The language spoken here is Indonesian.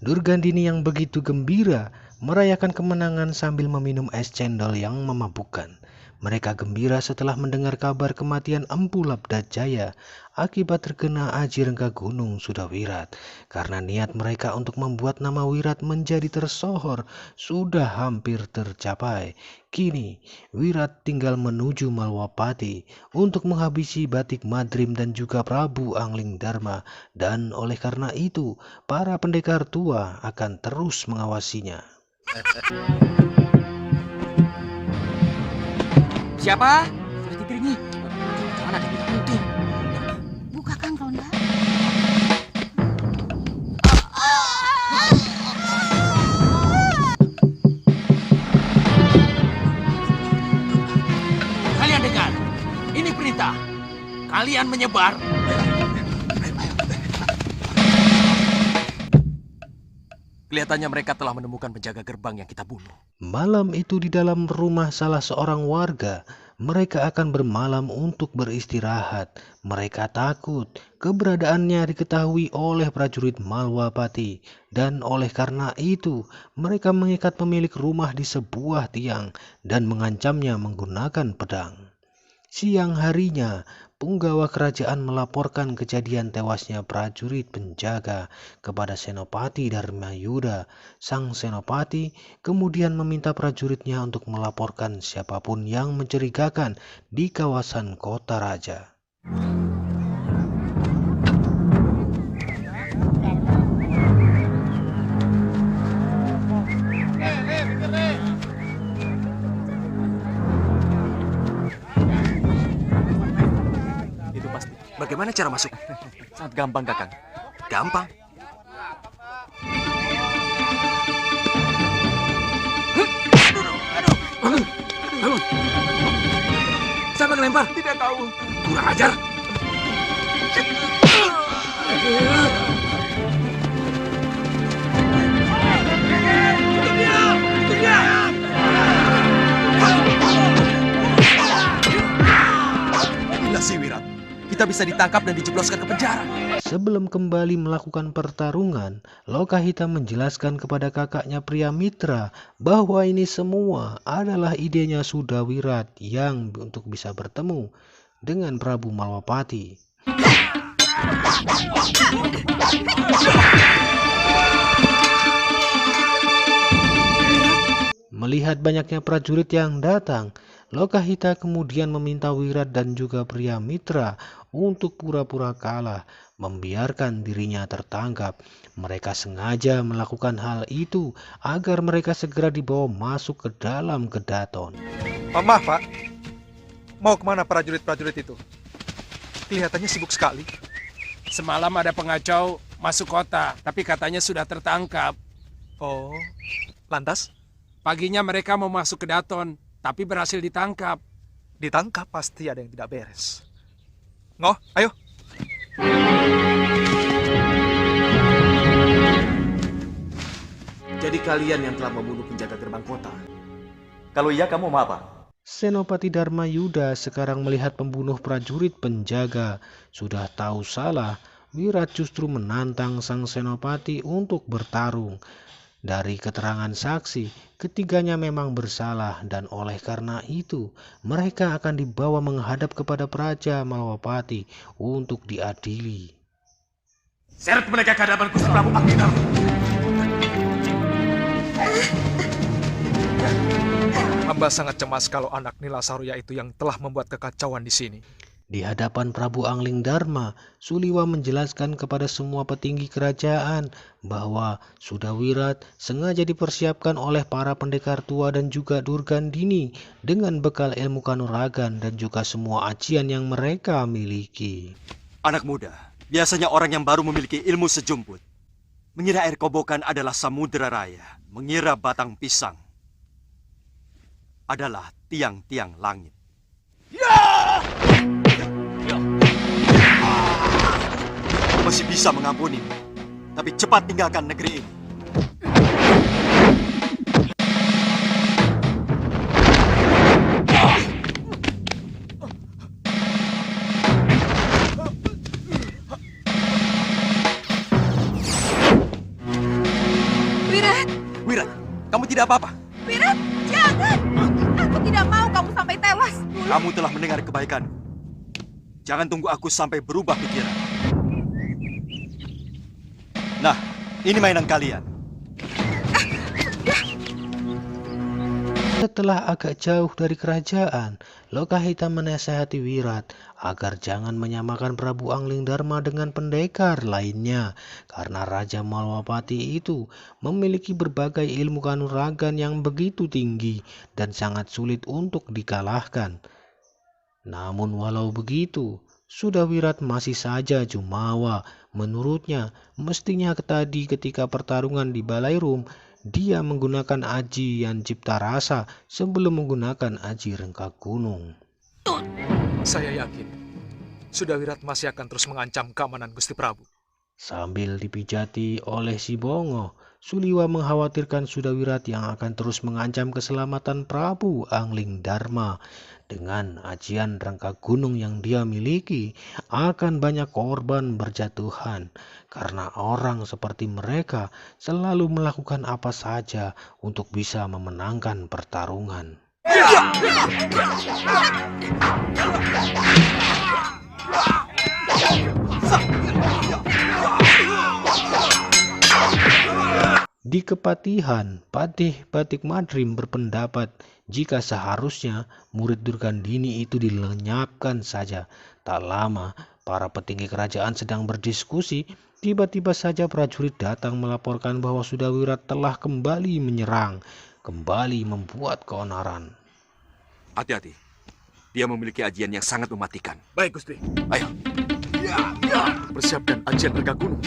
Durgandini yang begitu gembira merayakan kemenangan sambil meminum es cendol yang memabukkan. Mereka gembira setelah mendengar kabar kematian Empu Labdajaya akibat terkena aji rengga gunung Sudawirat. Karena niat mereka untuk membuat nama Wirat menjadi tersohor sudah hampir tercapai. Kini Wirat tinggal menuju Malwapati untuk menghabisi Batik Madrim dan juga Prabu Angling Dharma. Dan oleh karena itu para pendekar tua akan terus mengawasinya. Siapa? Sudah tidur ini. Jangan ada yang penting. Bukakan ronda. Kalian dengar. Ini perintah. Kalian menyebar. Kelihatannya mereka telah menemukan penjaga gerbang yang kita bunuh. Malam itu di dalam rumah salah seorang warga, mereka akan bermalam untuk beristirahat. Mereka takut keberadaannya diketahui oleh prajurit Malwapati. Dan oleh karena itu, mereka mengikat pemilik rumah di sebuah tiang dan mengancamnya menggunakan pedang. Siang harinya, punggawa kerajaan melaporkan kejadian tewasnya prajurit penjaga kepada Senopati Dharmayuda. Sang Senopati kemudian meminta prajuritnya untuk melaporkan siapapun yang mencurigakan di kawasan kota raja. Bagaimana cara masuk? Sangat gampang, Kakang. Gampang? Aduh. Siapa yang lempar? Tidak tahu. Kurang ajar. Inilah si Wirat. Kita bisa ditangkap dan dijebloskan ke penjara. Sebelum kembali melakukan pertarungan, Lokahita menjelaskan kepada kakaknya Priamitra bahwa ini semua adalah idenya Sudawirat yang untuk bisa bertemu dengan Prabu Malwapati. Melihat banyaknya prajurit yang datang, Lokahita kemudian meminta Wirat dan juga Priamitra untuk pura-pura kalah, membiarkan dirinya tertangkap. Mereka sengaja melakukan hal itu agar mereka segera dibawa masuk ke dalam kedaton. Maaf, Pak. Mau kemana prajurit-prajurit itu? Kelihatannya sibuk sekali. Semalam ada pengacau masuk kota, tapi katanya sudah tertangkap. Oh, lantas? Paginya mereka mau masuk ke Daton, tapi berhasil ditangkap. Ditangkap pasti ada yang tidak beres. Ngoh, ayo. Jadi kalian yang telah membunuh penjaga gerbang kota? Kalau iya, kamu mau apa? Senopati Dharmayuda sekarang melihat pembunuh prajurit penjaga. Sudah tahu salah, Wirat justru menantang sang senopati untuk bertarung. Dari keterangan saksi, ketiganya memang bersalah dan oleh karena itu mereka akan dibawa menghadap kepada Praja Malwapati untuk diadili. Seret mereka ke hadapan Gusti Prabu Angling. Hamba sangat cemas kalau anak Nila Saruya itu yang telah membuat kekacauan di sini. Di hadapan Prabu Angling Dharma, Suliwa menjelaskan kepada semua petinggi kerajaan bahwa Sudawirat sengaja dipersiapkan oleh para pendekar tua dan juga Durgandini dengan bekal ilmu kanuragan dan juga semua ajian yang mereka miliki. Anak muda, biasanya orang yang baru memiliki ilmu sejumput. Mengira air kobokan adalah samudera raya, mengira batang pisang adalah tiang-tiang langit. Masih bisa mengampuni. Tapi cepat tinggalkan negeri ini. Wirat, Wirat, kamu tidak apa-apa. Wirat, jangan! Aku tidak mau kamu sampai tewas. Kamu telah mendengar kebaikan. Jangan tunggu aku sampai berubah pikiran. Nah, ini mainan kalian. Setelah agak jauh dari kerajaan, Lokahita menasihati Wirat agar jangan menyamakan Prabu Anglingdarma dengan pendekar lainnya, karena Raja Malwapati itu memiliki berbagai ilmu kanuragan yang begitu tinggi dan sangat sulit untuk dikalahkan. Namun walau begitu, sudah Wirat masih saja jumawa. Menurutnya, mestinya tadi ketika pertarungan di Balairum, dia menggunakan ajian cipta rasa sebelum menggunakan aji rengkak gunung. Saya yakin, Sudawirat masih akan terus mengancam keamanan Gusti Prabu. Sambil dipijati oleh si Bongo, Suliwa mengkhawatirkan Sudawirat yang akan terus mengancam keselamatan Prabu Anglingdarma. Dengan ajian rengkak gunung yang dia miliki, akan banyak korban berjatuhan, karena orang seperti mereka selalu melakukan apa saja untuk bisa memenangkan pertarungan. Di Kepatihan, Patih Batik Madrim berpendapat jika seharusnya murid Durgandini itu dilenyapkan saja. Tak lama, para petinggi kerajaan sedang berdiskusi, tiba-tiba saja prajurit datang melaporkan bahwa Sudawirat telah kembali menyerang, kembali membuat keonaran. Hati-hati. Dia memiliki ajian yang sangat mematikan. Baik, Gusti. Ayo. Persiapkan ajian rengkak gunung.